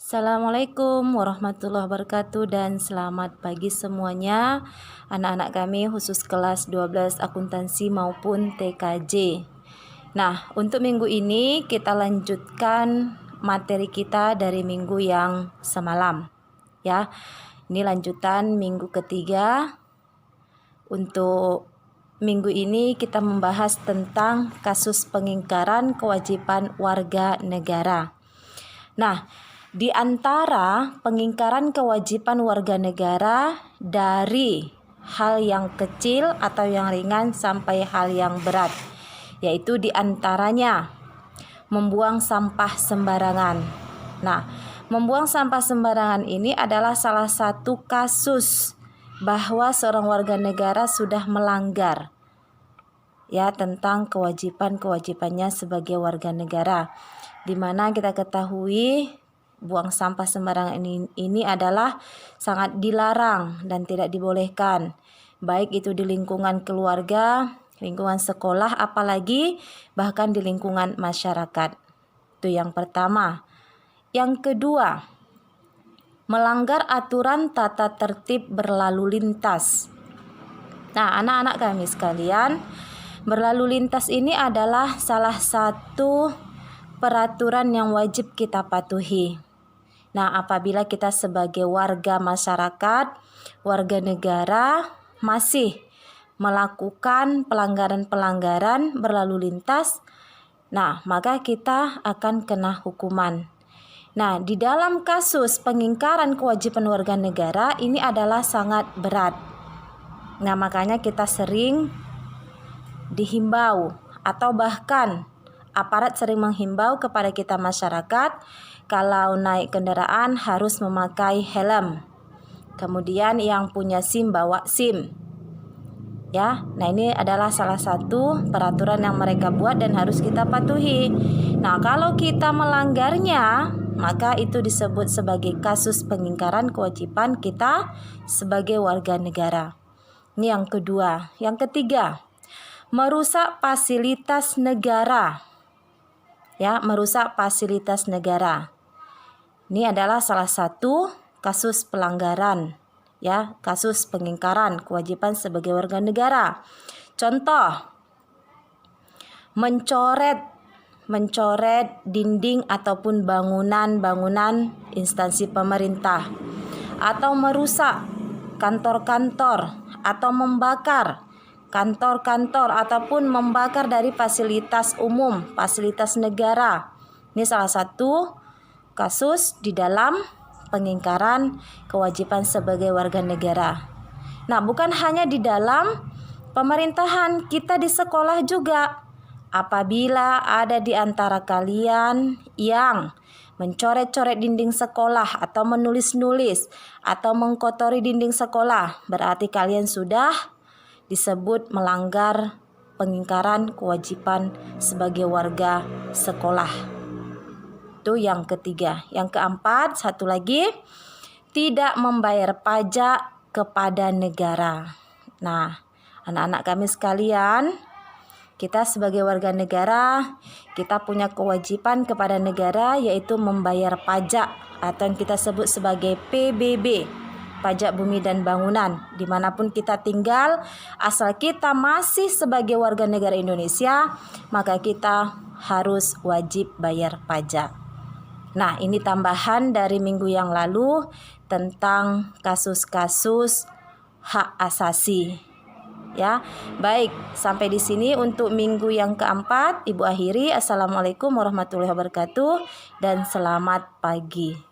Assalamualaikum warahmatullahi wabarakatuh dan selamat pagi semuanya anak-anak kami khusus kelas 12 akuntansi maupun TKJ. Nah, untuk minggu ini kita lanjutkan materi kita dari minggu yang semalam ya. Ini lanjutan minggu ketiga. Untuk minggu ini kita membahas tentang kasus pengingkaran kewajiban warga negara. Nah, di antara pengingkaran kewajiban warga negara dari hal yang kecil atau yang ringan sampai hal yang berat, yaitu di antaranya membuang sampah sembarangan. Nah, membuang sampah sembarangan ini adalah salah satu kasus bahwa seorang warga negara sudah melanggar ya tentang kewajibannya sebagai warga negara, di mana kita ketahui buang sampah sembarangan ini adalah sangat dilarang dan tidak dibolehkan, baik itu di lingkungan keluarga, lingkungan sekolah, apalagi bahkan di lingkungan masyarakat. Itu yang pertama. Yang kedua, melanggar aturan tata tertib berlalu lintas. Nah, anak-anak kami sekalian, berlalu lintas ini adalah salah satu peraturan yang wajib kita patuhi. Nah, apabila kita sebagai warga masyarakat, warga negara masih melakukan pelanggaran-pelanggaran berlalu lintas, nah, maka kita akan kena hukuman. Nah, di dalam kasus pengingkaran kewajiban warga negara ini adalah sangat berat. Nah, makanya kita sering dihimbau atau bahkan aparat sering menghimbau kepada kita masyarakat kalau naik kendaraan harus memakai helm. Kemudian yang punya SIM bawa SIM. Ya, nah ini adalah salah satu peraturan yang mereka buat dan harus kita patuhi. Nah, kalau kita melanggarnya, maka itu disebut sebagai kasus pengingkaran kewajiban kita sebagai warga negara. Ini yang kedua. Yang ketiga, merusak fasilitas negara. Ya, merusak fasilitas negara. Ini adalah salah satu kasus pelanggaran, ya, kasus pengingkaran kewajiban sebagai warga negara. Contoh, mencoret dinding ataupun bangunan instansi pemerintah, atau merusak kantor-kantor, atau membakar kantor-kantor ataupun membakar dari fasilitas umum, fasilitas negara. Ini salah satu kasus di dalam pengingkaran kewajiban sebagai warga negara. Nah, bukan hanya di dalam pemerintahan, kita di sekolah juga. Apabila ada di antara kalian yang mencoret-coret dinding sekolah atau menulis-nulis atau mengkotori dinding sekolah, berarti kalian sudah disebut melanggar pengingkaran kewajiban sebagai warga sekolah. Itu yang ketiga. Yang keempat, satu lagi, tidak membayar pajak kepada negara. Nah, anak-anak kami sekalian, kita sebagai warga negara, kita punya kewajiban kepada negara yaitu membayar pajak atau yang kita sebut sebagai PBB, pajak bumi dan bangunan. Dimanapun kita tinggal, asal kita masih sebagai warga negara Indonesia, maka kita harus wajib bayar pajak. Nah, ini tambahan dari minggu yang lalu tentang kasus-kasus hak asasi. Ya, baik, sampai di sini untuk minggu yang keempat. Ibu akhiri. Assalamualaikum warahmatullahi wabarakatuh dan selamat pagi.